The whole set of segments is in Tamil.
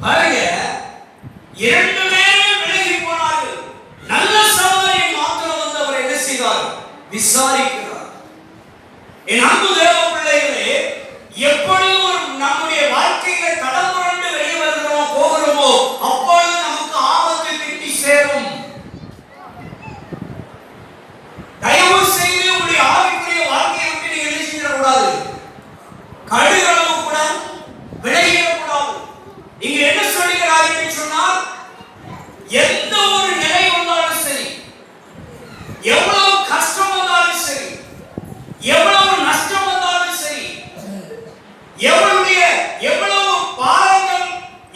பாருங்க, இரண்டு பேரும் விலகி போனார்கள். நல்ல சகோதரி மாத்திரம் வந்து அவர் என்ன செய்தார்? விசாரிக்கிறார். என் அன்பு தேவ பிள்ளைகளே, எப்பொழுது நம்முடைய வாழ்க்கையில தடம் புரண்டு வெளியே வருகிறோமோ போகிறோமோ அப்பொழுது நமக்கு ஆபத்து கிட்டி சேரும். தயவு செய்து உங்களுடைய ஆவிக்குரிய வாழ்க்கையை விட்டு நீங்க என்ன செஞ்சிடக்கூடாது, கடுகளவு கூட விலகிடக்கூடாது. இங்க என்ன சொல்லுகிறார் என்று சொன்னால், எந்த ஒரு நிலை வந்தாலும் சரி, எவ்வளவு கஷ்டம் வந்தாலும் சரி, எவ்வளவு நஷ்டம் வந்தாலும் சரி, எவ்வளவு பாரங்கள்,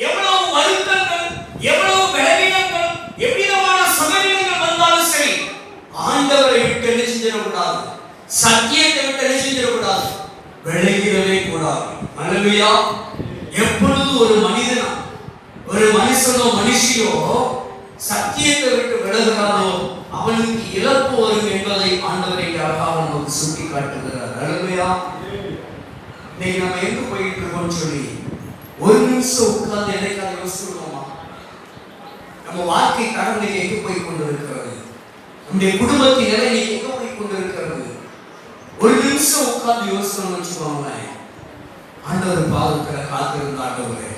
எவ்வளவு வருத்தங்கள், எவ்வளவு பலவீனங்கள், எவ்விதமான சுகவீனங்கள் வந்தாலும் சரி, ஆண்டவரை விட்டு என்ன செஞ்சிடக்கூடாது, சத்தியத்தை விட்டு என்ன செஞ்சிடக்கூடாது, விலகிடவே கூடாது. அல்லேலூயா. எப்பொழுது ஒரு மனிதனா, ஒரு மனுஷனோ மனுஷியோ சத்தியத்தை விட்டு விலகுகிறானோ அவனுக்கு இழப்பு வரும் என்பதை ஆண்டவரை அழகாக நமக்கு சுட்டி காட்டுகிறார். அல்லேலூயா. இன்னைக்கு நம்ம எங்க போயிட்டு இருக்கோம்னு சொல்லி ஒரு நிமிஷம் உட்கார்ந்து எதைக்காக யோசிச்சுடுவோமா? நம்ம வாழ்க்கை கடந்து எங்க போய் கொண்டு இருக்கிறது? நம்முடைய குடும்பத்தின் நிலை எங்க போய் கொண்டு இருக்கிறது? ஒரு நிமிஷம் உட்கார்ந்து யோசிக்கணும்னு வச்சுக்கோங்களேன். ஆண்டவர் பாதத்துல காத்திருந்த ஆண்டவரே,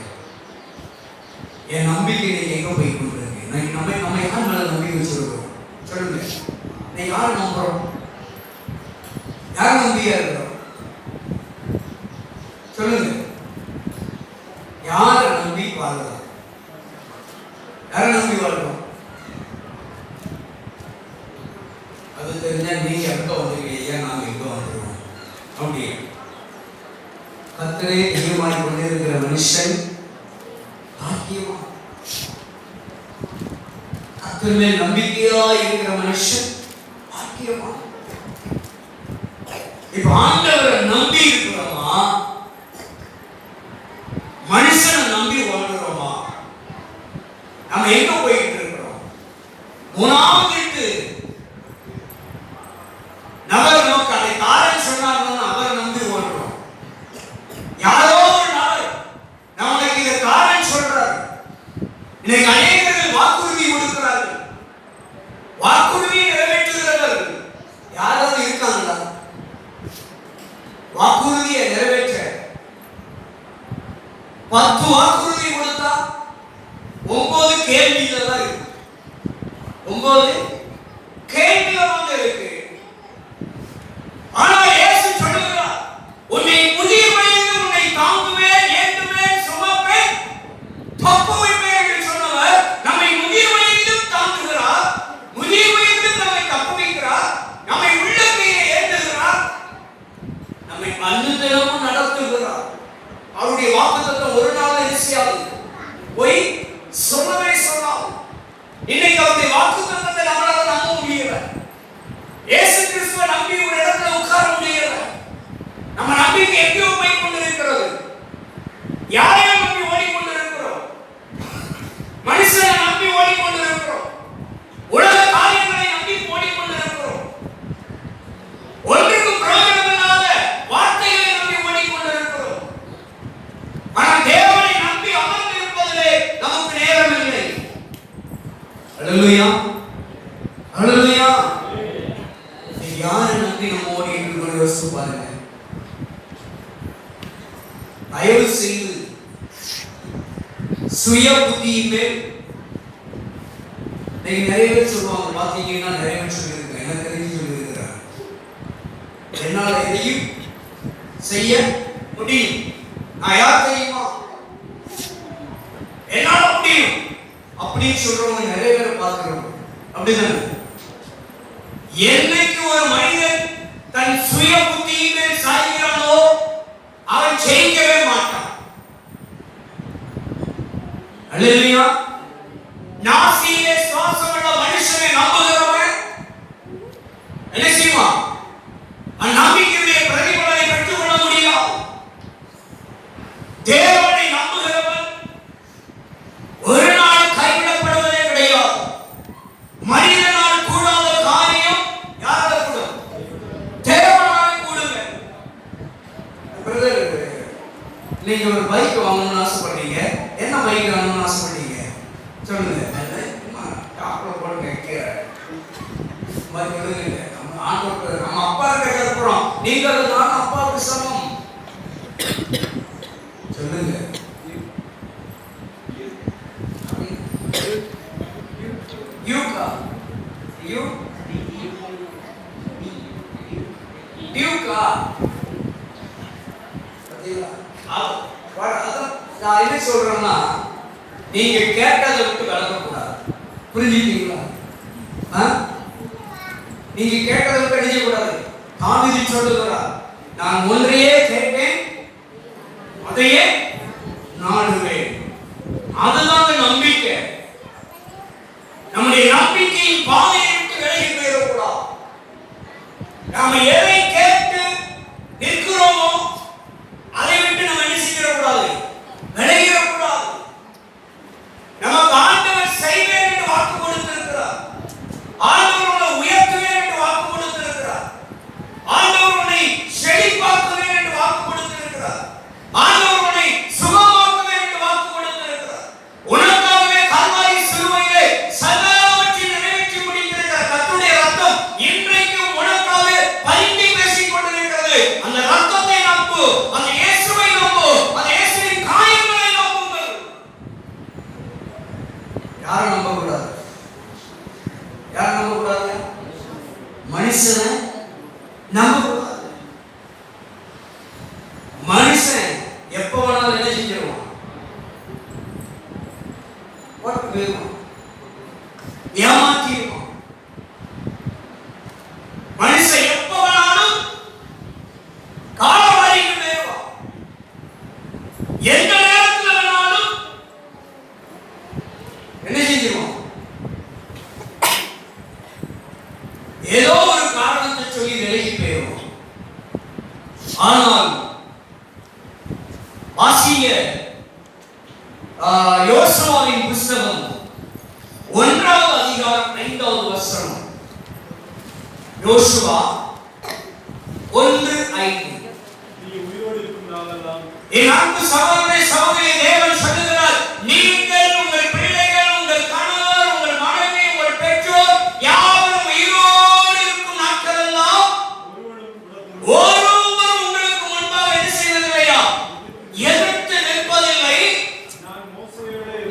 என் நம்பிக்கை எங்க போய் கொண்டு இருக்கு? நம்ம யார் மேல நம்பிக்கை வச்சிருக்கோம்? சொல்லுங்க, நீ யாரை நம்புறோம்? யார் நம்பியா இருக்கிறோம்? சொல்லுங்க, யாரை நம்பி வாழலாம்? யாரை நம்பி வாழ்றோம்? அது தெரிஞ்சா நீங்க எங்க வந்திருக்கீங்க, நாங்க எங்க வந்துருவோம். அப்படியே கர்த்தரே தெய்வமாய் கொண்டிருக்கிற மனுஷன் பாக்கியமா. கர்த்தர் மேல் நம்பிக்கையா இருக்கிற மனுஷன் பாக்கியமா. இப்ப ஆண்டவரை நம்பி இருக்கிறோமா, மனுஷனை நம்பி வாழ்கிறோமா? நம்ம எங்க போயிட்டு இருக்கிறோம்? மூணாவது நபர் நோக்கு அதை காரணம் சொன்னார், அவரை நம்பி வாழ்கிறோம். யாரோ ஒரு நபர் நமக்கு இதை காரணம் சொல்றார். இன்னைக்கு அநேகர்கள் வாக்குறுதி கொடுக்கிறார்கள், வாக்குறுதியை நிறைவேற்றுகிறவர்கள் யாராவது இருக்காங்களா? வாக்குறுதியை நிறைவேற்ற 10 வாக்குறுதி கொடுத்தா 9 கேள்விகள் தான் இருக்கு. 9 கேள்விகள் வந்து இருக்கு. ஆனால் இயேசு சொல்லுகிறார், உன்னை முதிர் வயதில் உன்னை தாங்குவேன், ஏற்றுவேன், சுமப்பேன், தப்புவிப்பேன் என்று சொன்னவர் நம்மை முதிர் வயதிலும் தாங்குகிறார், முதிர் வயதிலும் நம்மை தப்புவிக்கிறார், நம்மை உள்ளங்கையை ஏற்றுகிறார், நம்மை அனுதினமும் நடத்துகிறார். அவருடைய வாக்குத்தத்தம் ஒரு நாள் நிச்சயாது, போய் சொல்லவே சொன்னார். இன்னைக்கு அவருடைய வாக்குத்தத்தத்தை நம்மளால நம்ப முடியல. இயேசு கிறிஸ்துவை நம்பி ஒரு இடத்துல உட்கார முடியல. நம்ம நம்பிக்கை எங்கேயோ போய் கொண்டிருக்கிறது. யாரையும் நம்பி ஓடிக்கொண்டிருக்கிறோம், மனுஷனை நம்பி ஓடிக்கொண்டிருக்கிறோம், உலக காரியங்களை நம்பி ஓடிக்கொண்டிருக்கிறோம், ஒன்றுக்கும் பிரயோஜனமில்லாத வார்த்தைகளை நம்பி ஓடிக்கொண்டிருக்கிறோம். ஆனால் தேவனை நம்பி அமர்ந்து இருப்பதிலே நமக்கு நேரம் இல்லை. அல்லேலூயா, அல்லேலூயா. யாரை நம்பி நம்ம ஓடி இருக்கிறோம் யோசிச்சு பாருங்க. தயவு செய்து சுய புத்தியின் மேல் நிறைய பேர் சொல்லுவாங்க, பாத்தீங்கன்னா நிறைய பேர் சொல்லியிருக்கேன், எனக்கு தெரிஞ்சு சொல்லியிருக்கிறார், என்னால் எதையும் செய்ய முடியும். நான் யார் தெரியுமா? என்னால முடியும் அப்படின்னு சொல்றவங்க நிறைய பேர் பார்க்கிறோம். அப்படிதானே? என்னைக்கு ஒரு மனிதன் தன் சுய புத்தியின் மேல் சாய்கிறானோ அவன் ஜெயிக்கவே மாட்டான். அல்லேலூயா. நாசியிலே சுவாசமுள்ள மனுஷனை நம்புகிறவன் என்ன செய்வான்? அந்நம்பிக்கையுடைய பிரதிபலனை பெற்றுக்கொள்ள முடியாது. தேவனை நம்புகிறவன் ஒரு நாள் கைவிடப்படுவதே கிடையாது. மனிதனால் கூடாத காரியம் யாரால கூடும்? தேவனால் கூடுங்க. பிரதர், நீங்க ஒரு பைக் வாங்கணும்னு ஆசைப்படுறீங்க, என்ன வைக்கணும்னு ஆசைப்பட்டீங்க சொல்லுங்க. டாக்டர் போட்டு கீரை நம்ம ஆண்டவர் நம்ம அப்பா கிட்ட இருக்கிறோம். நீங்கள் நான் அப்பாவுக்கு சமம். சொல்லுங்க. யூகா யூகா நான் என்ன சொல்றேன்னா, நீங்க கேட்டதை விட்டு விளக்கக்கூடாது. புரிஞ்சுக்கிட்டீங்களா? நீங்க கேட்டதை விட்டு அடிக்க கூடாது. தாவீது சொல்லுகிறார், நான் ஒன்றையே கேட்பேன், அதையே நாடுவேன். அதுதான் நம்பிக்கை. நம்முடைய நம்பிக்கையின் பாதையை விட்டு விலகி போயிடக்கூடாது. நாம எதை கேட்டு நிற்கிறோமோ அதை விட்டு நம்ம என்ன செய்யக்கூடாது, விலகிடக்கூடாது. நமக்கு ஆண்டவர் செய்வேன் என்று வாக்கு கொடுத்திருக்கிறார். ஆண்டவர் உன்னை உயர்த்துவேன் என்று வாக்கு கொடுத்திருக்கிறார். ஆண்டவர் உன்னை செழிப்பாக்குவேன் என்று வாக்கு கொடுத்திருக்கிறார். ஆண்டவர் உன்னை சுகமாக்குவேன் என்று வாக்கு கொடுத்திருக்கிறார். உனக்காகவே கல்வாரி சிலுவையிலே சகலவற்றையும் நிறைவேற்றி முடித்திருக்கிற கர்த்தருடைய ரத்தம் இன்றைக்கும் உனக்காக பரிந்து பேசிக் கொண்டிருக்கிறது. அந்த ரத்தத்தை நம்பு, அந்த இயேசுவை நம்பு, அந்த இயேசுவின் காயங்களை நம்புங்கள். யாரை நம்பக்கூடாது? யாரை நம்பக்கூடாது? மனுஷனை நம்பக்கூடாது. மனுஷன் எப்ப வேணாலும் என்ன செஞ்சிருவான், ஏமாற்றிடுவான். மனுஷன் எப்ப வேணாலும் காலவாரிக்கு போயிடுவான். எந்த நேரத்தில் வேணாலும் என்ன செஞ்சிருவான், ஏதோ ஒரு காரணத்தை சொல்லி விலகி போயிடுவான். ஆனால் வாசிங்க யோசுவாவின் புஸ்தகம் 1வது அதிகாரம் 5வது வசனம். யோசுவா 1:5. என் அன்பு சகோதரனே சகோதரியே, தேவன் சொல்லுகிறார், நீங்கள் உங்கள் பிள்ளைகள், உங்கள் கணவர், உங்கள் மனைவி, உங்கள் பெற்றோர் யாவரும் உயிரோடு இருக்கும் நாட்களெல்லாம் ஒருவர் உங்களுக்கு முன்பாக என்ன செய்வதில்லையா, எதிர்த்து நிற்பதில்லை.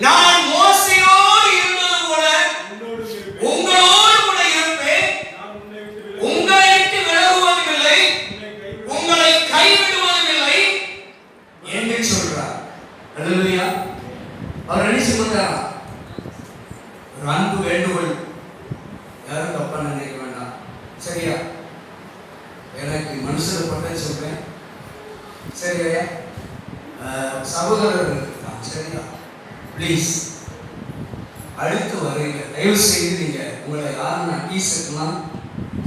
நான் மோசேயோடு இருந்தது போல உங்களோடு கூட இருப்பேன். உங்களை விட்டு விலகுவதில்லை, உங்களை கைவிடுவதில்லை என்று சொல்றார். அல்லேலூயா. அவர் என்ன சொல்றார்? ஒரு அன்பு வேண்டுகோள், யாரும் தப்பா நினைக்க வேண்டாம். சரியா? எனக்கு மனுஷரை பற்றி சொல்றேன். சரியா? சகோதரர் சரியா? ப்ளீஸ் அடுத்து வரையில தயவு செய்து நீங்க உங்களை யாரும் நான் டீஷர்ட்லாம்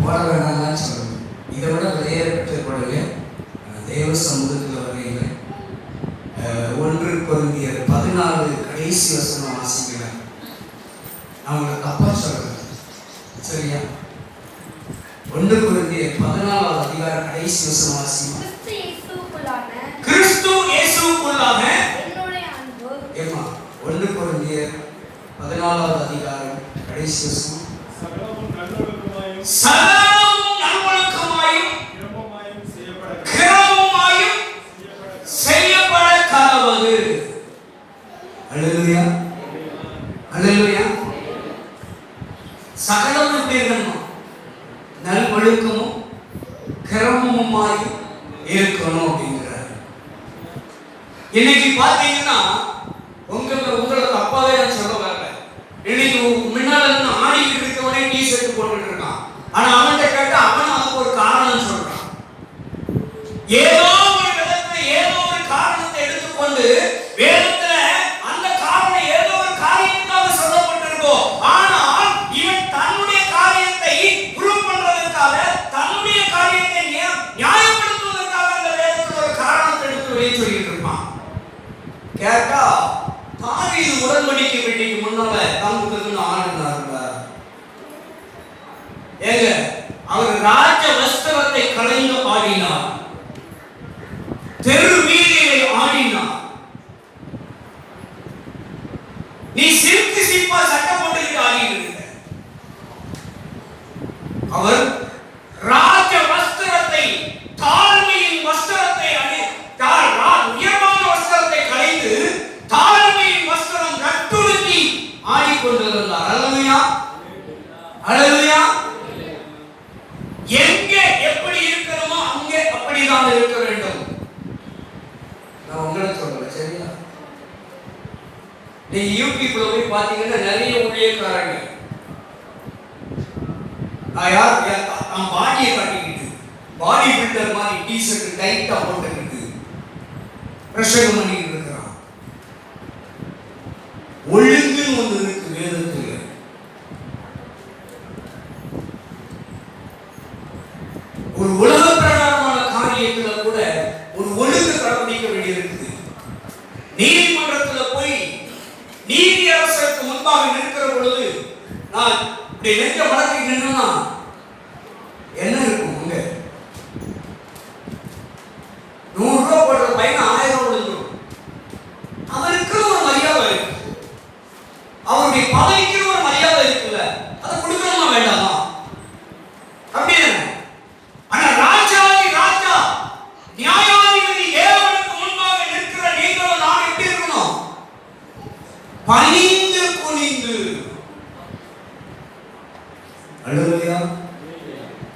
போட வேண்டாம்னு சொல்லணும். இதை விட வேற பெற்றப்படவே தேவ சமூகத்தில் வரையில 1 கொரிந்தியர் 14 கடைசி வசனம் வாசிக்கிறேன். நான் உங்களை தப்பா சொல்றேன். சரியா? 1 கொரிந்தியர் 14வது அதிகாரம் கடைசி வசனம் வாசிக்கிறேன். கிறிஸ்து இயேசுவுக்குள்ளான என்னுடைய அன்பு. ஏமா 1 கொரிந்தியர் 14வது அதிகாரம் கடைசி வசனம். சகலமும் நல்வழக்கமாயும் கிரமமாயும் செய்யப்பட கடவது. அல்லேலூயா. அல்லேலூயா. சகலம் எப்படி இருக்கணும்? நல்வழக்கமும் கிரமமாயும் இருக்கணும் அப்படிங்கிறார். இன்னைக்கு பாத்தீங்கன்னா உங்களுக்கு அப்பாவே நான் சொல்ல வரல. இன்னைக்கு முன்னால இருந்து ஆடிக்கிட்டு இருக்கவனே டீ-ஷர்ட் போட்டுட்டு இருக்கான். ஆனா அவன்கிட்ட கேட்டா அவன் அதுக்கு ஒரு காரணம் சொல்றான். ஏதோ ஒரு விதத்துல ஏதோ ஒரு காரணத்தை எடுத்துக்கொண்டு வேதத்துல அந்த காரணம் ஏதோ ஒரு காரியத்துக்காக சொல்லப்பட்டிருக்கும். ஆனால் இவன் தன்னுடைய காரியத்தை ப்ரூவ் பண்றதுக்காக, தன்னுடைய காரியத்தை நியாயப்படுத்துவதற்காக அந்த வேதத்துல ஒரு காரணத்தை எடுத்து வெளியே சொல்லிட்டு இருப்பான். கேட்டா தாவீது உடன்படிக்கை பெட்டிக்கு முன்னால தங்குறதுன்னு ஆடுனாருங்க. ஏங்க அவர் ராஜ வஸ்திரத்தை களைந்து ஆடினார், தெரு வீதியை ஆடினார். நீங்க யூடியூப்ல போய் பாத்தீங்கன்னா நிறைய ஊழியக்காரங்க நான் பாடியை காட்டிக்கிட்டு பாடி பில்டர் மாதிரி டிஷர்ட் டைட்டா போட்டுக்கிட்டு பிரசங்கம் பண்ணிக்கிட்டு இருக்கிறான். ஒழுங்குன்னு ஒன்று இருக்கு வேதத்துல. ஒரு உலக பிரகாரமான காரியத்துல கூட ஒரு ஒழுங்கு கடைபிடிக்க வேண்டியிருக்குது. நீதிமன்றத்தில் போய் நீதி அரசருக்கு முன்பாக நிற்கிற பொழுது நான் இப்படி நெஞ்ச வழக்கை நின்னா என்ன இருக்கும்? உங்க 100 ரூபாய் போடுற பையன் 1000 விழுந்துடும். அவருக்கு ஒரு மரியாதை இருக்கு, அவருடைய பதவிக்கு ஒரு மரியாதை இருக்குல்ல, அதை கொடுக்கணுமா வேண்டாமா? அப்படின்னு ஆனா ராஜாதி ராஜா நியாயாதிபதி தேவனுக்கு முன்பாக நிற்கிற நீங்களும் நான் எப்படி இருக்கணும்? பணிந்து குனிந்து. அல்லேலூயா.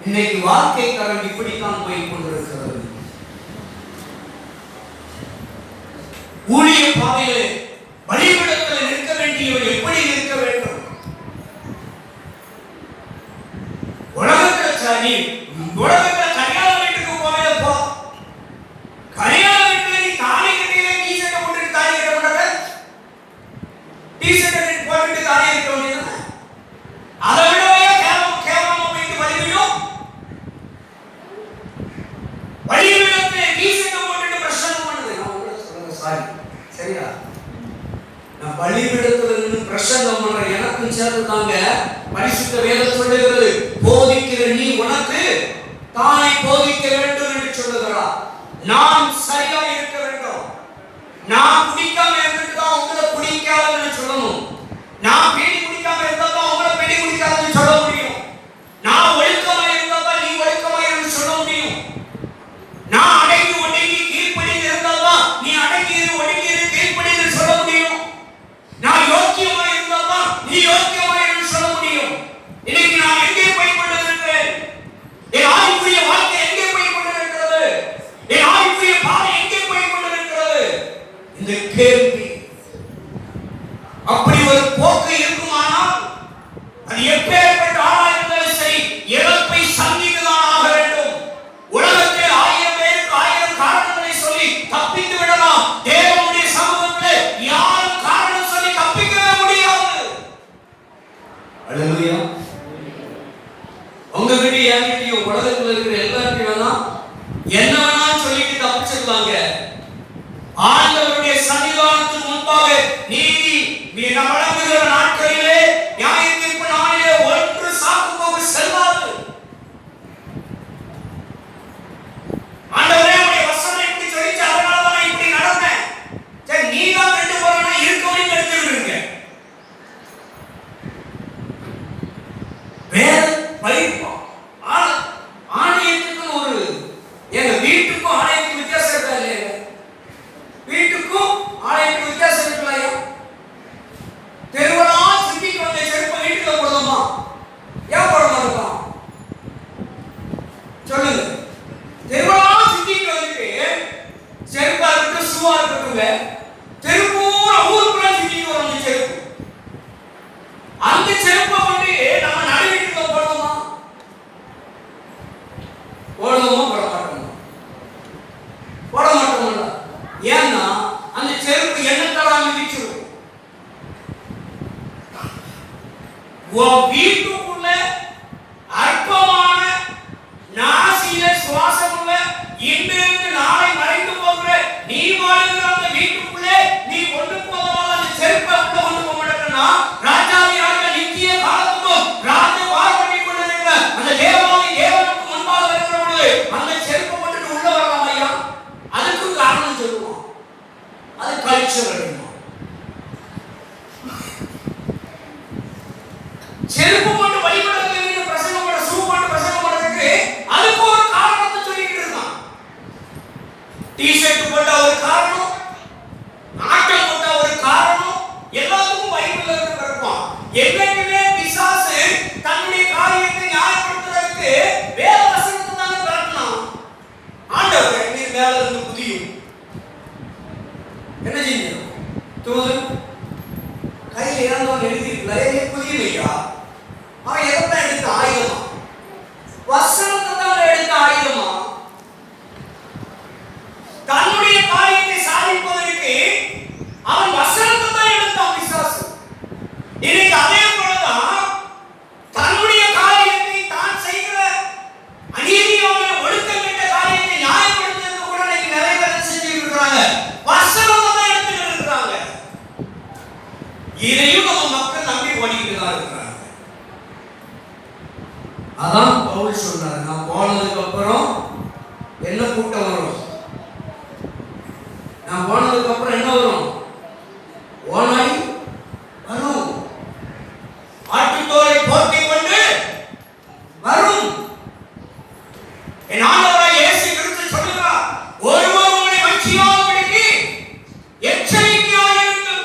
இன்னைக்கு வாழ்க்கை தரம் இப்படித்தான் போய் கொண்டிருக்கிறது. ஊழிய பாதையிலே பலிபீடத்தில் நிற்க வேண்டியவர் எப்படி நிற்க வேண்டும்? உலகத்தில் கல்யாண வீட்டுக்கு போவேப்போ கல்யாண வீட்டுல நீ தாலி கட்டியில டீஷர்ட்டை போட்டுட்டு தாலி கட்ட மாட்டாங்க. டீஷர்ட்டை போட்டுட்டு தாலி கட்ட வேண்டியது அதை விடவே கேவலமா போயிட்டு பலிபீடம். பலிபீடத்துல டீஷர்ட்டை போட்டுட்டு பிரசங்கம் பண்ணுது. நான் உங்களை சொல்லுங்க சாரி, சரியா? நான் பலிபீடத்துல நின்று பிரசங்கம் பண்ற எனக்கும் சேர்த்துதாங்க பரிசுத்த வேதம் சொல்லுகிறது, போதிக்கிற நீ உனக்கு தானே போதிக்க வேண்டும் என்று சொல்லுகிறார். நான் சரியா இருக்க வேண்டும். நான் குடிக்காம இருந்துட்டா உங்களை குடிக்காதுன்னு சொல்லணும். நான் பீடி குடிக்காம இருந்தா உங்களை பீடி குடிக்காதுன்னு சொல்ல முடியும். நான் ஒழுக்கமா இருந்தா நீ ஒழுக்கமா இருந்து சொல்ல முடியும். நான் அடங்கி ஒடுங்கி கீழ்ப்படிந்து இருந்தா நீ அடங்கி ஒடுங்கி கீழ்ப்படிந்து சொல்ல முடியும். நான் யோக்கியமா இருந்தா நீ யோக்கியமா இருந்து சொல்ல முடியும். இன்னைக்கு நான் எங்கே போய் கொண்டிருக்கிறேன்? என் ஆவிக்குரிய வாழ்க்கை எங்கே போய் கொண்டிருக்கிறது? என் ஆவிக்குரிய பாதை எங்கே போய் கொண்டிருக்கிறது? இந்த கேள்வி அப்படி ஒரு போக்கு இருக்குமானால் அது எப்பேற்பட்ட ஆளா இருந்தாலும் சரி இழப்பை சந்தித்துதான் ஆக வேண்டும். உலகத்தில் 1000 பேருக்கு 1000 காரணங்களை சொல்லி தப்பித்து விடலாம். தேவனுடைய சமூகத்தில் யாரும் காரணம் சொல்லி தப்பிக்கவே முடியாது. அல்லேலூயா. உங்ககிட்ட என்கிட்டயும் உலகத்தில் இருக்கிற எல்லாருக்கும் வேணா என்ன வேணா சொல்லிட்டு தப்பிச்சிடலாங்க. ஆண்டவருடைய சன்னிதானத்துக்கு முன்பாக நீதி வழங்குகிற நாட்களிலே நியாய தீர்ப்பு நாளிலே ஒன்று சாக்கு போக செல்லாது. ஆண்டவரே உடைய வசனம் இப்படி சொல்லிச்சு, அதனால நான் இப்படி நடந்தேன். சரி, நீ தான் ரெண்டு போறனா இருக்கவே எடுத்துருங்க. வேற பைப்பா ஆணையத்துக்கு ஒரு எங்க வீட்டுக்கும் ஆணையத்துக்கு வித்தியாசம் இருக்கா இல்லையா? வீட்டுக்கும் ஆணையத்துக்கு வித்தியாசம் இருக்கலையா? தெருவலா சுத்திக்கு வந்த செருப்பை வீட்டுல போடலாமா? ஏன் போட மாட்டோம் சொல்லுங்க. தெருவலா சுத்திக்கு வந்துட்டு செருப்பா இருக்கு ஷூவா இருக்குங்க, தெருப்பூரா ஊருக்குள்ள சுத்திக்கு வர செருப்பு. அந்த செருப்பை வந்து நம்ம நடு வீட்டுல போடலாமா? போடுவோமா போட மாட்டோமா? போட மாட்டோம்ல. ஏன்னா அந்த செருப்பு எண்ணத்தால மிதிச்சிடும். வீட்டுக்குள்ள அற்பமான நாசியில சுவாசம் உள்ள இன்றிருந்து நாளை மறைந்து போகிற நீ வாழ்கிற அந்த வீட்டுக்குள்ளே நீ கொண்டு போவதால் அந்த செருப்பை உள்ள கொண்டு போக மாட்டேன்னா ராஜாதி ராஜா நித்திய காலத்துக்கும் ராஜ வார் பண்ணி கொண்டிருக்கிற அந்த தேவாதி தேவனுக்கு முன்பாக இருக்கிற பொழுது அந்த செருப்பை போட்டுட்டு உள்ள வரலாம் ஐயா? அதுக்கு காரணம் சொல்லுவோம். அது கல்ச்சர். செருப்பு போட்டு வழிபடுறதுக்கு பிரசங்கம் பண்ண ஷூ போட்டு பிரசங்கம் பண்றதுக்கு அதுக்கு ஒரு காரணத்தை சொல்லிட்டு இருக்கான். டி-ஷர்ட் போட்டா ஒரு காரணம், நாட்டம் போட்டா ஒரு காரணம், எல்லாத்துக்கும் பைபிள்ல இருந்து இருப்பான். என்னைக்குமே பிசாசு தன்னுடைய காரியத்தை நியாயப்படுத்துறதுக்கு வேத வசனத்தை தானே காட்டணும். ஆண்டவர் நீ மேல இருந்து புதியும் என்ன செய்யணும்? தூது இதையும் நம்ம மக்கள் நம்பி ஓடிக்கிட்டு தான் இருக்கிறாங்க. அதான் பவுல் சொன்னார், நான் போனதுக்கு அப்புறம் என்ன கூட்டம் வரும்? நான் போனதுக்கு அப்புறம் என்ன வரும்? ஓநாய் வரும், ஆட்டுத்தோலை போர்த்திக் கொண்டு வரும். என் ஆண்டவராய் இயேசு கிறிஸ்து சொல்லுகிறார், ஒருவர் உங்களை வஞ்சியாதபடிக்கு எச்சரிக்கையாக இருங்கள்.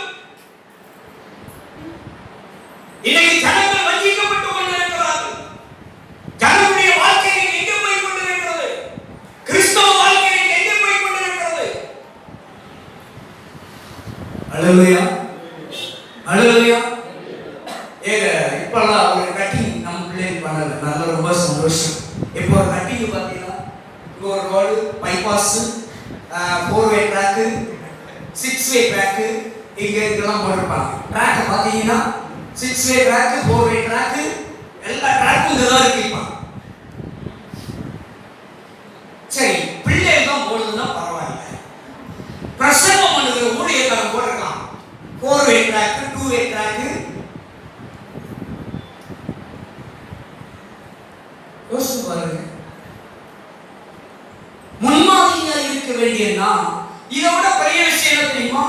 இன்னைக்கு ஜனங்கள் வஞ்சிக்கப்பட்டு கொண்டிருக்கிறார்கள். ஜனங்களுடைய வாழ்க்கை எங்கே போய் கொண்டிருக்கிறது? கிறிஸ்தவ வாழ்க்கை எங்கே போய் கொண்டிருக்கிறது? அல்லேலூயா, அல்லேலூயா. இப்பெல்லாம் ஒரு கட்டிங் நம்ம பிள்ளைங்க பண்ணல, நல்ல ரொம்ப சந்தோஷம். இப்போ ஒரு கட்டிங் பார்த்தீங்கன்னா, இப்போ ஒரு ரோடு பைபாஸ், 4-வே ட்ராக்கு, 6-வே ட்ராக்கு, இங்கே இதெல்லாம் போட்டிருப்பாங்க. ட்ராக்கை பார்த்தீங்கன்னா 6-வே ட்ராக்கு, 4-வே ட்ராக்கு, எல்லா ட்ராக்கும் இங்கே தான் இருக்கு. சரி, பிள்ளைகள் தான் போடுதுன்னா பரவாயில்ல. பிரசங்கம் பண்ணுகிற ஊழியக்காரன் போட்டிருக்கான் 4-வே ட்ராக்கு, 2-வே ட்ராக்கு. யோசிச்சு பாருங்க, முன்மாதிரியா இருக்க வேண்டிய நாம் இதை விட பெரிய விஷயம் என்ன தெரியுமா?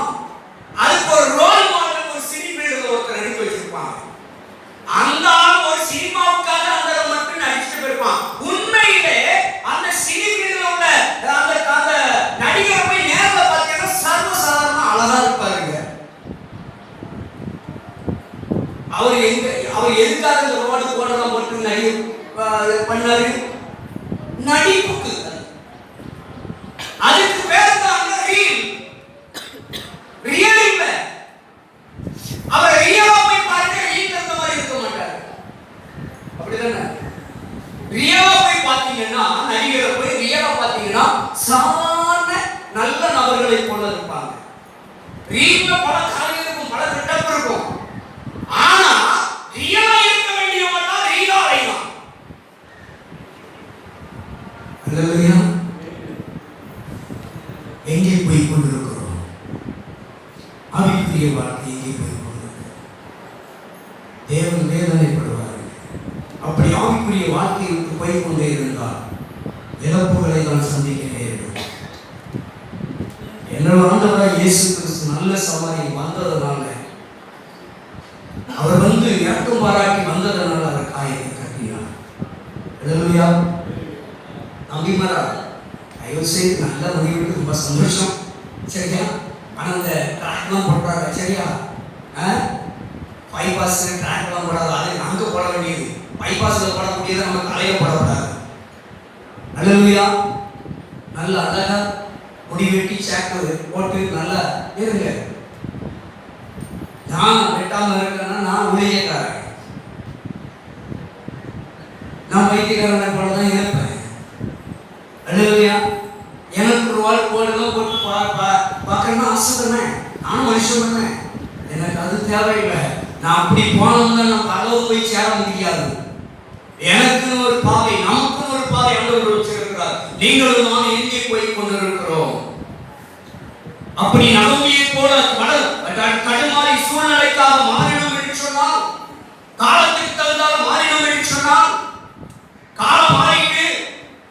அதுக்கு ஒரு ரோல் மாடல், ஒரு சினிமேல ஒருத்தர் நடிக்க வச்சிருப்பாங்க. அந்த ஆள் ஒரு சினிமாவுக்காக அந்த மட்டும் நடிச்சுட்டு போயிருப்பான். உண்மையிலே அந்த சினிமேல உள்ள அந்த நடிகரை போய் நேர்ல பார்த்தீங்கன்னா சர்வசாதாரணமா அழகா இருப்பாருங்க. அவர் எதுக்காக இந்த ரோடு போடலாம் மட்டும் பண்ணாரு? நடிப்புக்கு. அதுக்கு பேர் தான் ரியல் இல்ல. அவர் ரியலா போய் பாருங்க, ரியல் இருந்த மாதிரி இருக்க மாட்டாரு. அப்படிதானே? ரியலா போய் பாத்தீங்கன்னா, நடிகரை போய் ரியலா பாத்தீங்கன்னா சாதாரண நல்ல நபர்களை போல இருப்பாங்க. ரியல்ல பல காரியங்கள் இருக்கும், பல திட்டம் இருக்கும். ஆனா ரியலா இருக்க வேண்டியவங்க தான் ரியலா அடையலாம். அல்லேலூயா. எங்கே போய் கொண்டிருக்கிறோம்? ஆவிக்குரிய வாழ்க்கை எங்கே போய் கொண்டிருக்கிறோம்? தேவன் வேதனைப்படுவார். அப்படி ஆவிக்குரிய வாழ்க்கையை விட்டு போய் கொண்டே இருந்தால் இழப்புகளை தான் சந்திக்க நேரிடும். என்னோட ஆண்டவராய் இயேசு கிறிஸ்து நல்ல சமாரியை வந்ததனால, அவர் வந்து இரக்கம் பாராட்டி வந்ததனால அவர் காயத்தை கட்டினார். அல்லேலூயா. நம்பிமாரா, தயவு செய்து நல்ல முடிவுக்கு ரொம்ப சந்தோஷம். சரியா? ஆனால் அந்த ட்ராக்லாம் போடுறாங்க. சரியா? பைபாஸ் ட்ராக்லாம் போடாது, அதை நாங்கள் போட வேண்டியது. பைபாஸில் போடக்கூடியதை நம்ம தலையில் போடக்கூடாது. அல்லேலூயா. நல்ல அழகா முடி வெட்டி சேக்கு போட்டு நல்லா இருங்க. நான் வெட்டாம இருக்கேன்னா நான் ஊழியக்காரன், நான் வைத்தியக்காரனை போல தான் இருப்பேன். அல்லேலூயா. எனக்கு ஒரு வாழ் போடலாம் போட்டு பார்க்கணும்னு ஆசைப்படுறேன். நானும் மனுஷன் தானே, எனக்கு அது தேவையில்லை. நான் அப்படி போனோம்னா நம்ம அளவு போய் சேர முடியாது. எனக்குன்னு ஒரு பாதை, நமக்குன்னு ஒரு பாதை ஆண்டவர் வச்சிருக்கிறார். நீங்களும் நான் எங்கே போய் கொண்டிருக்கிறோம்? அப்படி நகமியை போல கடுமாறி சூழ்நிலைக்காக மாறினோம் என்று சொன்னால், காலத்துக்கு தகுந்தால மாறினோம் என்று சொன்னால், காலம் மாறிட்டு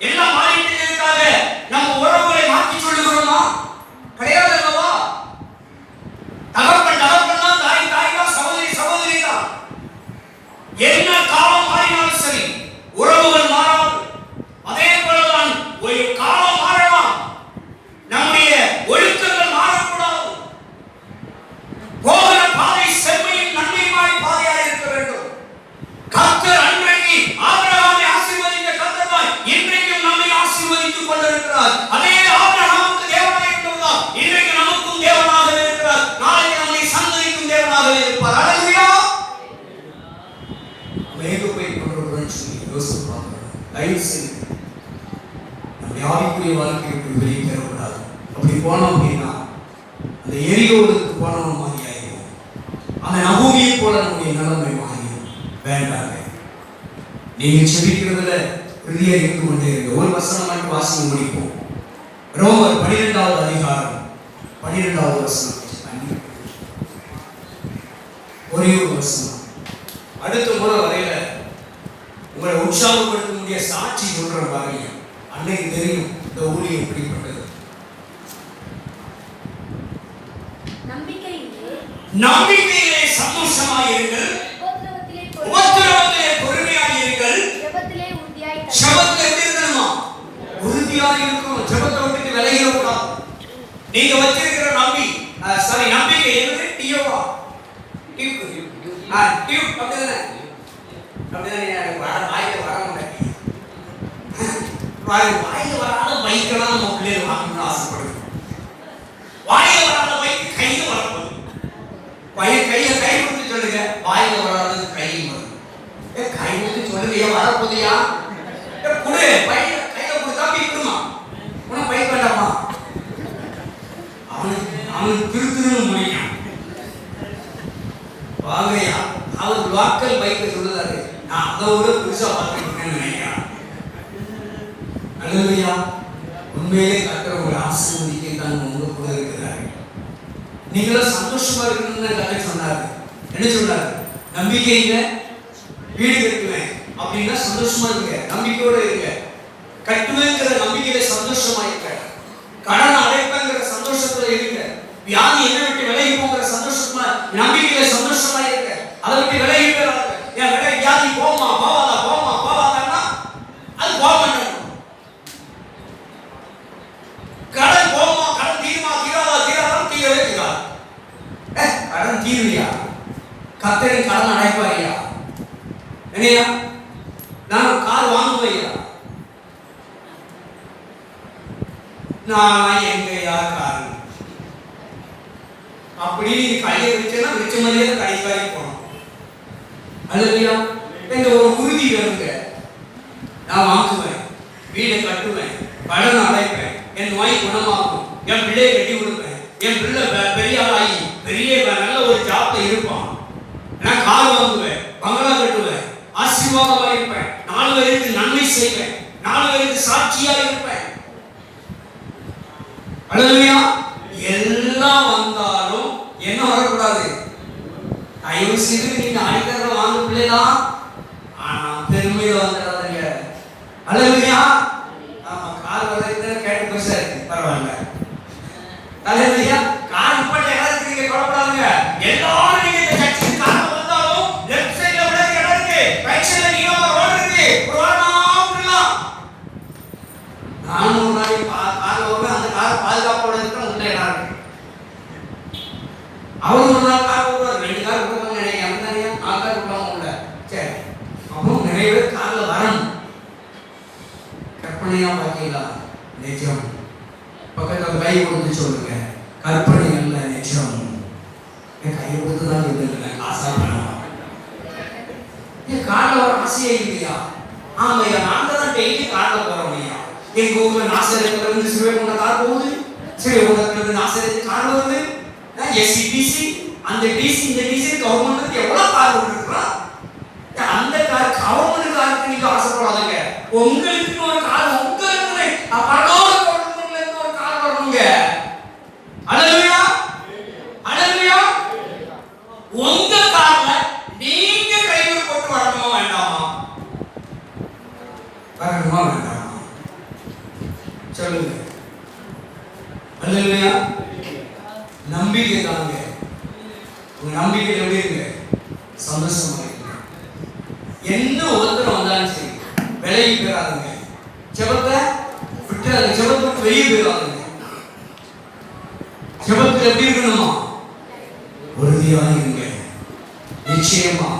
எல்லாம் மாறிட்டதுக்காக நம்ம உறவுகளை மாற்றி சொல்லுகிறோமா? கிடையாது அல்லவா? தகப்பன் தகப்பன் தான், தாய் தாய் தான், சகோதரி சகோதரி தான். என்ன காலம் மாறினாலும் சரி, உறவுகள் மாறாது. அதே போலதான் ஒரு காலம் மாறலாம், நம்முடைய ஒழுக்கங்கள் மாறக்கூடாது. போகிற பாதை செம்மையும் நன்மையுமாய் பாதையாக இருக்க வேண்டும். கர்த்தர் அன்றைக்கு ஆபிரகாமை ஆசீர்வதித்த கர்த்தர் இன்றைக்கும் நம்மை ஆசீர்வதித்துக் கொண்டிருக்கிறார். அதே ஆபிரகாமுக்கு தேவனாக இருந்தவர் இன்றைக்கு நமக்கும் தேவனாக இருக்கிறார். நாளைக்கு நம்மை சந்ததிக்கும் தேவனாக இருப்பார். அல்லேலூயா. மேகு போய் கொண்டிருக்கிறோம் சொல்லி யோசித்து பார்க்கணும். தயவு செய்து நம்முடைய ஆவிக்குரிய வாழ்க்கையை விட்டு வெளியே பெறக்கூடாது. அப்படி போனோம் அப்படின்னா அந்த எரியோடுக்கு போனோம் மாதிரி ஆகிடும். அந்த நகூமியை போல நம்முடைய நிலைமை மாறிடும். வேண்டாங்க. நீங்க செபிக்கிறதுல உறுதியா இருந்து கொண்டே இருங்க. ஒரு வசனம் மட்டும் வாசிக்க முடிப்போம். ரோமர் 12வது அதிகாரம் 12வது வசனம். ஒரே ஒரு வருஷம். அடுத்த முறை வரையில உங்களை உற்சாகப்படுத்த முடிய சாட்சி சொல்ற பாருங்க. அன்னைக்கு தெரியும் இந்த ஊழியம் எப்படிப்பட்டது. நம்பிக்கையிலே சந்தோஷமாயிருங்கள், உபத்திரவத்திலே பொறுமையாயிருங்கள், ஜெபத்திலே எப்படி இருக்கணுமா? உறுதியாக இருக்கணும். ஜெபத்தை விட்டு விலகிட கூடாது. நீங்க வச்சிருக்கிற நம்பிக்கை என்னது? டியோவா? டியூப் அப்படிதானே? வாயில வர முடியாது. வாயில வராத பைக்கெல்லாம் நம்ம பிள்ளைகள் வாங்கணும்னு ஆசைப்படுது. வாயில வராத பைக் கையில வரப்போகுது. கையை கை கொடுத்து சொல்லுங்க, வாயில வராது கையில் வரும். கை கொடுத்து சொல்லுங்க, வரப்போதியா குடு, பையில கையில கொடுத்தா பிடிக்குமா? உனக்கு பைக் வேண்டாமா? அவனுக்கு திருத்திரு முடியும். வாங்கயா, அவர் வாக்கல் பைக்கை சொல்லுதாரு, நான் அதை விட புதுசா பார்த்துருக்கேன்னு நினைக்கிறேன். அல்லேலூயா. உண்மையிலே கர்த்தர் உங்களை ஆசீர்வதிக்க தான் உங்க கூட இருக்கிறாரு. நீங்களும் சந்தோஷமா இருக்கணும்னு கர்த்தர் சொன்னாரு. என்ன சொன்னாரு? நம்பிக்கையில வீடு கட்டுவேன் அப்படின்னா சந்தோஷமா இருங்க, நம்பிக்கையோட இருங்க. கட்டுவேங்கிற நம்பிக்கையில சந்தோஷமா இருங்க. கடன் அடைப்பேங்கிற சந்தோஷத்துல இருங்க. வியாதி என்ன விட்டு விலகி போகிற சந்தோஷமா நம்பிக்கையில சந்தோஷமா இருங்க. அதை விட்டு விலகி போறாங்க. என் விட வியாதி போமா போவாதான்னா அது போக மாட்டாங்க. கடன் போமா, கடன் தீருமா, தீராதான் தீரவே தீராது. கடன் தீருவியா? கர்த்தரின் கடன் அடைப்பாரியா? என்னையா நான் கார் வாங்குவையா? நான் எங்கயா கார் அப்படி கையை வச்சேன்னா வச்ச மாதிரியே கடைசி வரைக்கும் போகணும். அல்லையா? எங்க ஒரு உறுதி வேணுங்க. நான் வாங்குவேன், வீடை கட்டுவேன், கடன் அடைப்பேன், என் நோய் குணமாகும், என் பிள்ளையை கட்டி கொடுப்பேன், என் பிள்ளை பெரிய ஆளாகி பெரிய நல்ல ஒரு ஜாப்ல இருப்பான், நான் கார் வாங்குவேன், பங்களா கட்டுவேன், ஆசீர்வாதமாக இருப்பேன், 4 பேருக்கு நன்மை செய்வேன், 4 பேருக்கு சாட்சியா இருப்பேன். அல்லேலூயா. எல்லாம் வந்தாலும் என்ன வரக்கூடாது? தயவு செய்து நீங்க அடிக்கிறத வாங்க பிள்ளைதான், ஆனா பெருமையில வந்துடாதீங்க. அல்லேலூயா. ஆமா, கால் வரைக்கும் கேட்டு பைசா இருக்கு, பரவாயில்ல. அல்லேலூயா. கால் இப்படி எல்லாரும் நீங்க கவலைப்படாதீங்க. எல்லாரும் நீங்க இந்த சர்ச்சுக்கு கால் வந்தாலும் லெஃப்ட் சைடுல விட இடம் இருக்கு, ரைட் சைடுல நீங்க ரோட் இருக்கு, ஒரு வாரமா விடலாம். நான் ஒரு நாளைக்கு கால் வருவேன், அந்த கார் பாதுகாப்போட இருக்கிற உள்ள இடம் இருக்கு. அவர் ஒரு நாள் கார் வருவார், 2 கார் விடுவாங்க நினைக்கிறேன். நிறைய 4 கார் விடுவாங்க உள்ள. சரி, அப்புறம் நிறைய பேர் கார்ல வரணும். கற்பனையா பாத்தீங்களா? நிஜம். பக்கத்துல கை கொடுத்து சொல்லுங்க, கற்பனை அல்ல நிஜம். என் கையை கொடுத்து தான் இல்லை, காசா பண்ணலாம். என் கார்ல வர ஆசையே இல்லையா? ஆமையா, நாங்க தான் டெய்லி கார்ல போறோம்யா. எங்க ஊர்ல நாசரேத்துல இருந்து சிறுவைகுண்டம் கார் போகுது, சிறுவைகுண்டத்துல இருந்து நாசரேத்து கார் வருது. எஸ்சிடிசி, அந்த டிசி இந்த டிசி கவர்மெண்ட் எவ்வளவு கார் விட்டுருக்கா? அந்த கார் கவர்மெண்ட் காருக்கு நீங்க ஆசைப்படாதீங்க. உங்களுக்கு ஒரு கார், உங்களுக்கு பரலோக கவர்மெண்ட்ல இருந்து ஒரு கார் வரணுங்க. அல்லேலூயா. அல்லேலூயா. உங்க கார்ல நீங்க கையில் போட்டு வரணுமா வேண்டாமா? வரணுமா வேண்டாமா? சொல்லுங்க. அல்லேலூயா. நம்பிக்கை தாங்க. உங்க நம்பிக்கை எப்படி இருக்கு? சந்தோஷமா இருக்கு. என்ன ஒருத்தர் வந்தாலும் சரி விலகி போயிடாதுங்க. ஜெபத்தை விட்டுறாங்க, ஜெபத்துக்கு வெளியே போயிடாதுங்க. ஜெபத்தில் எப்படி இருக்கணுமா? உறுதியாக இருங்க. நிச்சயமா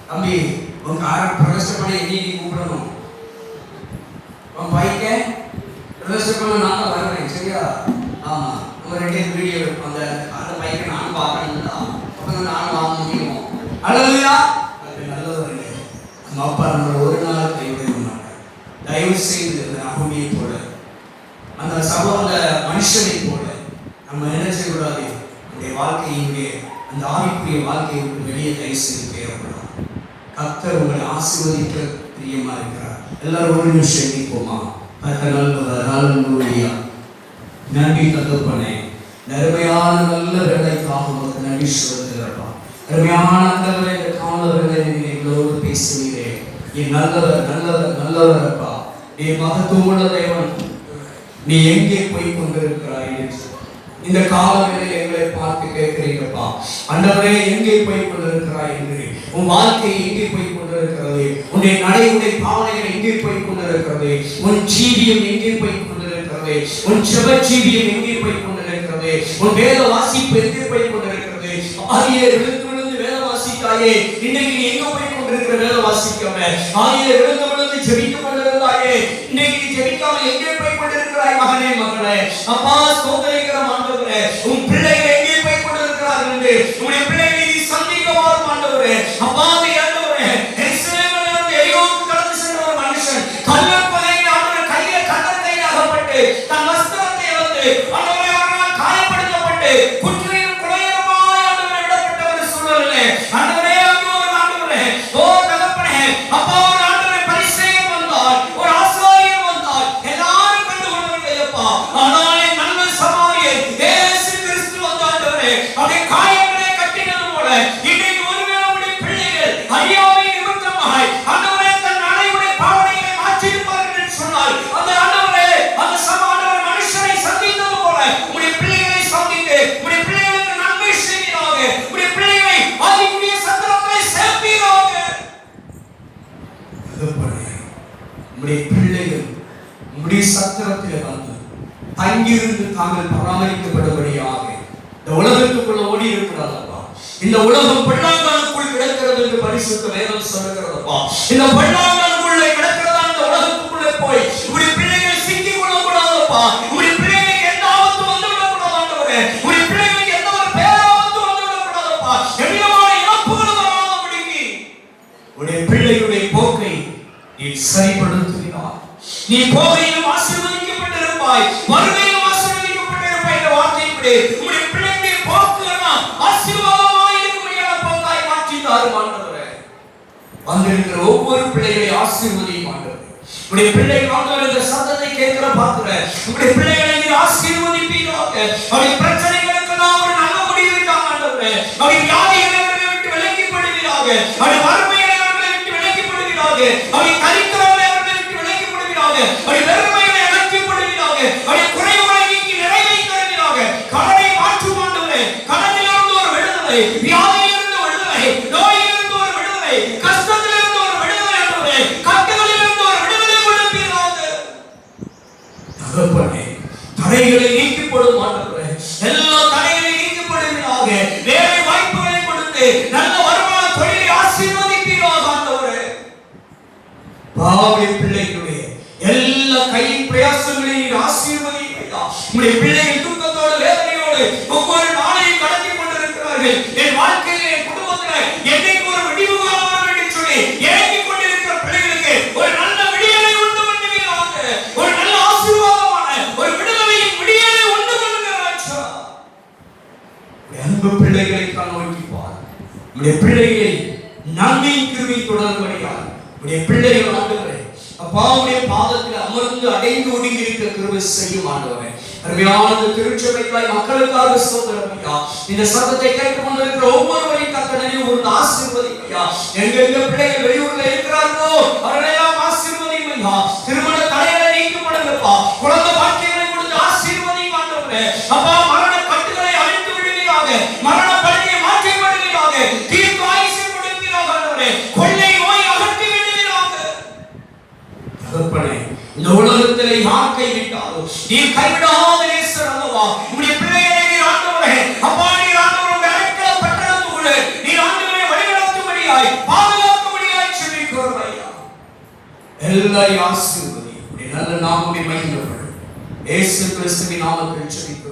தம்பி, உங்க காரை பிரதிஷ்டை பண்ணி நீ கூப்பிடணும். உன் பைக்கை பிரதிஷ்டை பண்ண நான் தான் வருவேன், சரியா? ஆமா, நம்ம 2 வீடியோ அந்த பைக்கை நான் பார்க்கணும்னா அப்பதான் நான் வாங்க முடியும். அல்லேலூயா. அது நல்லது. நம்ம அப்பா நம்ம ஒரு நாள் கைவிட மாட்டாங்க. தயவு செய்து அந்த அகுமியை போல, அந்த அந்த மனுஷனை போல நம்ம என்ன செய்யக்கூடாது? நம்முடைய வாழ்க்கையினுடைய அந்த ஆவிக்குரிய வாழ்க்கையை விட்டு வெளியே தயவு செய்து போயிடக்கூடாது. கர்த்தர் உங்களை ஆசீர்வதிக்க பிரியமா இருக்கிறார். எல்லாரும் ஒரு நிமிஷம் எண்ணிப்போமா? நல்ல நன்றி தகப்பனே, நன்மையான நல்ல வேலைக்காக நன்றி சொல்லுகிறப்பா. அருமையான ஆண்டவரே, இந்த காலவரையிலே எங்களோடு பேசுவீரே. நீ நல்லவர், நல்லவர், நல்லவர் அப்பா. நீ மகத்துவமுள்ள தேவன். நீ எங்கே போய் கொண்டிருக்கிறாய் என்று இந்த காலவரையிலே எங்களை பார்த்து கேட்கிறீங்கப்பா. ஆண்டவரே, எங்கே போய் கொண்டிருக்கிறாய் என்று, உன் வாழ்க்கை எங்கே போய் கொண்டிருக்கிறது, உன்னுடைய நடை உடைய பாவனைகள் எங்கே போய் கொண்டிருக்கிறது, உன் ஜீவியம் எங்கே போய் கொண்டிருக்கிறது, உன் ஜெப ஜீவியம் எங்கே போய் கொண்டிருக்கிறது, உன் வேத வாசிப்பு எங்கே போய் கொண்டிருக்கிறது. ஆகிய விழுந்து விழுந்து வேத வாசித்தாயே, இன்னைக்கு நீ எங்க போய் கொண்டிருக்கிற வேத வாசிக்காம? ஆகிய விழுந்து விழுந்து ஜெபிக்க கொண்டிருந்தாயே, இன்னைக்கு நீ ஜெபிக்காம எங்கே போய் கொண்டிருக்கிறாய் மகனே, மகளே? அப்பா, ஸ்தோத்திரிக்கிற ஆண்டவரே, உன் பிள்ளைகள் எங்கே போய் கொண்டிருக்கிறார்கள் என்று உன்னுடைய பிள்ளைகளை நீ சந்திக்க வரும் ஆண்டவரே. அப்பா, ஆண்டவரே, எருசலேமிலிருந்து எரிகோவுக்கு கடந்து சென்ற ஒரு மனுஷன் கல்லற்பகையில் ஆண்டவரே கையில கல்லறையில் அகப்பட்டு தன் வஸ்திரத்தை இழந்து ஆண்டவரே அவரால் காயப்படுத்தப்பட்டு குற்றையும் குறையுமாய் ஆண்டவரே விடப்பட்ட ஒரு சூழலிலே ஆண்டவரே அங்கே ஒரு ஆண்டவரே, ஓ தகப்பனே, அப்பா, ஒரு ஆண்டவரே பரிசேயன் வந்தார், ஒரு ஆசாரியன் வந்தார், எல்லாரும் கண்டு கொள்ளவில்லையப்பா. ஆனால் என் நல்ல சமாரியன் இயேசு கிறிஸ்து வந்த ஆண்டவரே அவருடைய காயங்களை கட்டினது போல இன்றைக்கு ஒருவேளை உடைய பிள்ளைகள் அறியாமை நிமித்தமாய் ஆண்டவரே தன் நடைமுறை பாவனைகளை மாற்றியிருப்பார்கள் என்று சொன்னால், அந்த ஆண்டவரே அந்த சமாதான மனுஷனை சந்தித்தது போல உடைய பிள்ளைகளை சந்தித்து உடைய பிள்ளைகளுக்கு நன்மை செய்வீராக, உடைய பிள்ளைகளை ஆதிக்குரிய சத்திரங்களை சேர்ப்பீராக. உடைய பிள்ளைகள் உடைய சத்திரத்தில் வந்து தங்கியிருந்து தாங்கள் பராமரிக்கப்படும்படியாக இந்த உலகத்துக்குள்ள ஓடி இருக்கிறாரப்பா. இந்த உலகம் பள்ளத்தாக்குள் கிடக்கிறது என்று பரிசுத்த வேதம் சொல்லுகிறதப்பா. இந்த பள்ளத்தாக்குள்ளே கிடக்கிறதா இந்த உலகத்துக்குள்ளே போய் உடைய பிள்ளைகள் சிக்கிக் கொள்ளக்கூடாதப்பா. உடைய பிள்ளைகளுக்கு எந்த ஆபத்து வந்து விடக்கூடாது ஆண்டவரே. உடைய பிள்ளைகளுக்கு எந்த ஒரு பேராபத்து வந்து விடக்கூடாதப்பா. எவ்வளவான இழப்புகள் வராதபடிக்கு உடைய பிள்ளைகளுடைய போக்கை நீ சரிப்படுத்துகிறாய். நீ போகையிலும் ஆசீர்வதிக்கப்பட்டிருப்பாய், வருகையிலும் ஆசீர்வதிக்கப்பட்டிருப்பாய் என்ற வார்த்தையின்படி உடைய பிள்ளைகளுடைய போக்குகள்லாம் ஆசீர்வாதமாய் இருக்கும்படியான போக்காய் மாற்றி தாரும் ஆண்டவரே. வந்திருக்கிற ஒவ்வொரு பிள்ளைகளை ஆசீர்வதியும் ஆண்டவரே. உடைய பிள்ளைகள் ஆண்டவரே இந்த சத்தத்தை கேட்கிற பார்க்கிற உடைய பிள்ளைகளை நீ ஆசீர்வதிப்பீராக. அவருடைய பிரச்சனைகளுக்கு நான் ஒரு நல்ல முடிவு விட்டாங்க ஆண்டவரே. அவருடைய வியாதிகளை அவர்களை விட்டு விலக்கிப்படுவீராக. அவருடைய வறுமைகளை அவர்களை விட்டு விலக்கிப்படுவீராக. அவருடைய தரித்திரங்களை அவர்களை விட்டு விலக்கிப்படுவீராக. அவருடைய வெறுமைகளை அகற்றிப்படுவீராக. அவருடைய குறைவுகளை நீக்கி நிறைவை தருவீராக. கடனை மாற்றும் ஆண்டவரே. கடனிலிருந்து ஒரு விடுதலை, வியாதியிலிருந்து விடுதலை, நோயிலிருந்து ஒரு விடுதலை, கஷ்டத்திலிருந்து ஒரு விடுதலை ஆண்டவரே. கட்டுகளிலிருந்து ஒரு விடுதலை கொடுப்பீராக. தகப்பனே, தடைகளை நீக்கப்படும் ஆண்டவரே. எல்லா தடைகளை நீக்கப்படுவீராக. வேலை வாய்ப்புகளை கொடுத்து நல்ல வருமான தொழிலை ஆசீர்வதிப்பீராக ஆண்டவரே. பாவி பிள்ளைகளுடைய எல்லா கையின் பிரயாசங்களையும் ஆசீர்வதிப்பீராக. உம்முடைய பிள்ளைகள் துக்கத்தோடு வேதனையோடு ஒவ்வொரு நாளையும் கடத்தி கொண்டிருக்கிறார்கள். என் வாழ்க்கையில் என் குடும்பத்தில் என்னைக்கு ஒரு விடிவு காலம் வரும் என்று சொல்லி ஏங்கிக் கொண்டிருக்கிற பிள்ளைகளுக்கு ஒரு நல்ல விடியலை உண்டு பண்ணுவீராக. ஒரு நல்ல ஆசீர்வாதமான ஒரு விடுதலையின் விடியலை உண்டு பண்ணுகிறாச்சா. அன்பு பிள்ளைகளை கண்ணோக்கி பார். உம்முடைய பிள்ளைகளை நன்மை கிருபை தொடர்படியார். உம்முடைய பிள்ளைகள் ஆண்டவரே அப்பா உம்முடைய பாதத்தில் அமர்ந்து அடைந்து ஒடுங்கி இருக்கிற கிருபை செய்யும் ஆண்டவரே. அருமையான திருச்சபைக்காய் மக்களுக்காக ஸ்தோத்திரம் ஐயா. இந்த சத்தத்தை கேட்டுக் கொண்டிருக்கிற ஒவ்வொருவரையும் கர்த்தர் ஒரு ஆசீர்வதியும் ஐயா. எங்கெங்க பிள்ளைகள் வெளியூர்ல இருக்கிறார்களோ அவர்களெல்லாம் ஆசீர்வதியும் ஐயா. திருமண தடைகளை நீக்கப்படுங்கப்பா. குழந்தை பாக்கியங்களை கொடுத்து ஆசீர்வதியும் ஆண்டவரே. அப்பா மரண கட்டுகளை அழித்து விடுவீராக. மரண படுக்கையை மாற்றிப்படுவீராக. தீர்க்க ஆயுசை கொடுப்பீராக ஆண்டவரே. கொள்ளை நோய் அகற்றி விடுவீராக. தகப்பனே, இந்த உலகத்திலே யார் கைவிட்டாலும் நீர் கைவிடாத நேசர் அல்லவா. உம்முடைய பிள்ளைகளை நீர் ஆண்டவரே அப்பா நீர் ஆண்டவரே அழைக்கிற பட்டணத்துக்குள்ளே நீர் ஆண்டவரே வழிநடத்தும்படியாய் பாதுகாக்கும்படியாய் செபிக்கிறோம் ஐயா. எல்லாரையும் ஆசீர்வதி. உம்முடைய நல்ல நாமத்தை மகிமைப்படும். இயேசு கிறிஸ்துவின் நாமத்தில் செபிக்கிறோம்.